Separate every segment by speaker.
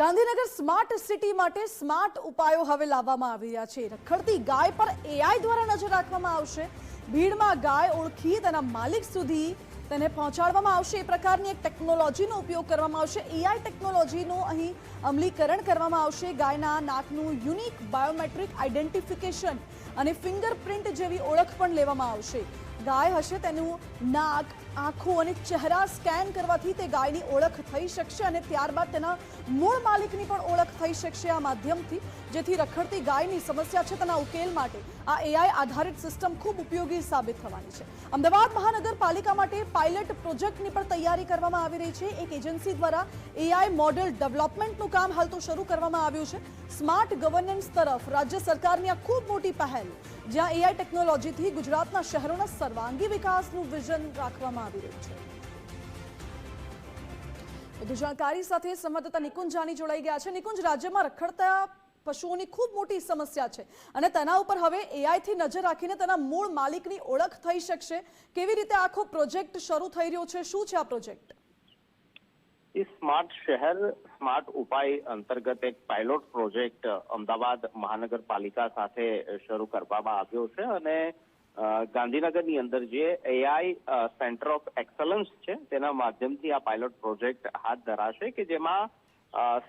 Speaker 1: Gandhinagar smart city માટે smart ઉપાયો હવે લાવવામાં આવી રહ્યા છે। રખડતી ગાય પર એઆઈ દ્વારા નજર રાખવામાં આવશે। ભીડમાં ગાય ઓળખી તેના માલિક સુધી તેને પહોંચાડવામાં આવશે। એ પ્રકારની એક ટેકનોલોજીનો ઉપયોગ કરવામાં આવશે। એઆઈ ટેકનોલોજીનું અહીં અમલીકરણ કરવામાં આવશે। ગાયના નાકનું યુનિક બાયોમેટ્રિક આઈડેન્ટિફિકેશન અને ફિંગરપ્રિન્ટ જેવી ઓળખ પણ લેવામાં આવશે। ગાય હશે તેનું નાક, આંખો અને ચહેરા સ્કેન કરવાથી તે ગાયની ઓળખ થઈ શકશે અને ત્યારબાદ તેના મૂળ માલિકની પણ ઓળખ થઈ શકશે આ માધ્યમથી, જેથી રખડતી ગાયની સમસ્યા છે તેના ઉકેલ માટે આ એઆઈ આધારિત સિસ્ટમ ખૂબ ઉપયોગી સાબિત થવાની છે। અમદાવાદ મહાનગરપાલિકા માટે પાયલટ પ્રોજેક્ટની પણ તૈયારી કરવામાં આવી રહી છે। એક એજન્સી દ્વારા એઆઈ મોડેલ ડેવલપમેન્ટનું કામ હાલ તો શરૂ કરવામાં આવ્યું છે। સ્માર્ટ ગવર્નન્સ તરફ રાજ્ય સરકારની આ ખૂબ મોટી પહેલ, જ્યાં એઆઈ ટેકનોલોજીથી ગુજરાતના શહેરોના સર્વાંગી વિકાસનું વિઝન રાખવામાં આવી રહ્યું છે। વધુ જાણકારી સાથે સંવાદદાતા નિકુંજ જાની જોડાઈ ગયા છે। નિકુંજ, રાજ્યમાં રખડતા પશુઓની ખૂબ મોટી સમસ્યા છે અને તેના ઉપર હવે એઆઈથી નજર રાખીને તેના મૂળ માલિકની ઓળખ થઈ શકશે। કેવી રીતે આખો પ્રોજેક્ટ શરૂ થઈ રહ્યો છે? શું છે આ પ્રોજેક્ટ?
Speaker 2: સ્માર્ટ શહેર સ્માર્ટ ઉપાય અંતર્ગત એક પાયલોટ પ્રોજેક્ટ અમદાવાદ મહાનગરપાલિકા સાથે શરૂ કરવામાં આવ્યો છે અને ગાંધીનગરની અંદર જે એઆઈ સેન્ટર ઓફ એક્સલન્સ છે તેના માધ્યમથી આ પાયલોટ પ્રોજેક્ટ હાથ ધરાશે કે જેમાં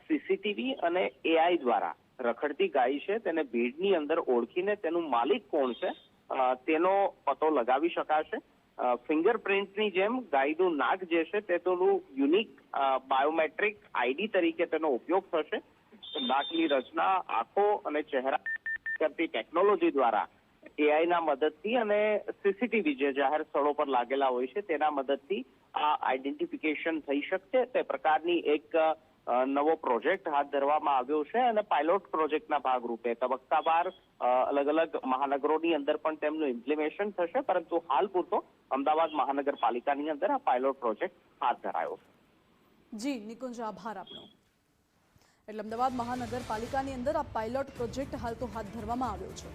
Speaker 2: સીસીટીવી અને એઆઈ દ્વારા રખડતી ગાય છે તેને ભીડની અંદર ઓળખીને તેનું માલિક કોણ છે તેનો પતો લગાવી શકાશે। ફિંગરપ્રિન્ટની જેમ ગાયનું નાક જે છે તે તેનું યુનિક બાયોમેટ્રિક આઈડી તરીકે તેનો ઉપયોગ થશે। નાકની રચના, આંખો અને ચહેરા કરતી ટેકનોલોજી દ્વારા એઆઈના મદદથી અને સીસીટીવી જે જાહેર સ્થળો પર લાગેલા હોય છે તેના મદદથી આ આઈડેન્ટિફિકેશન થઈ શકશે। તે પ્રકારની એક નવો પ્રોજેક્ટ હાથ ધરવામાં આવ્યો છે અને પાયલોટ પ્રોજેક્ટના ભાગરૂપે તબક્કાવાર અલગ અલગ મહાનગરોની અંદર પણ તેમનું ઇમ્પ્લિમેશન થશે, પરંતુ હાલ પૂરતો અમદાવાદ મહાનગરપાલિકાની અંદર આ પાયલોટ પ્રોજેક્ટ હાથ ધરાયો છે।
Speaker 1: જી નિકુંજ, આભાર આપનો। એટલે અમદાવાદ મહાનગરપાલિકાની અંદર આ પાયલોટ પ્રોજેક્ટ હાલ તો હાથ ધરવામાં આવ્યો છે।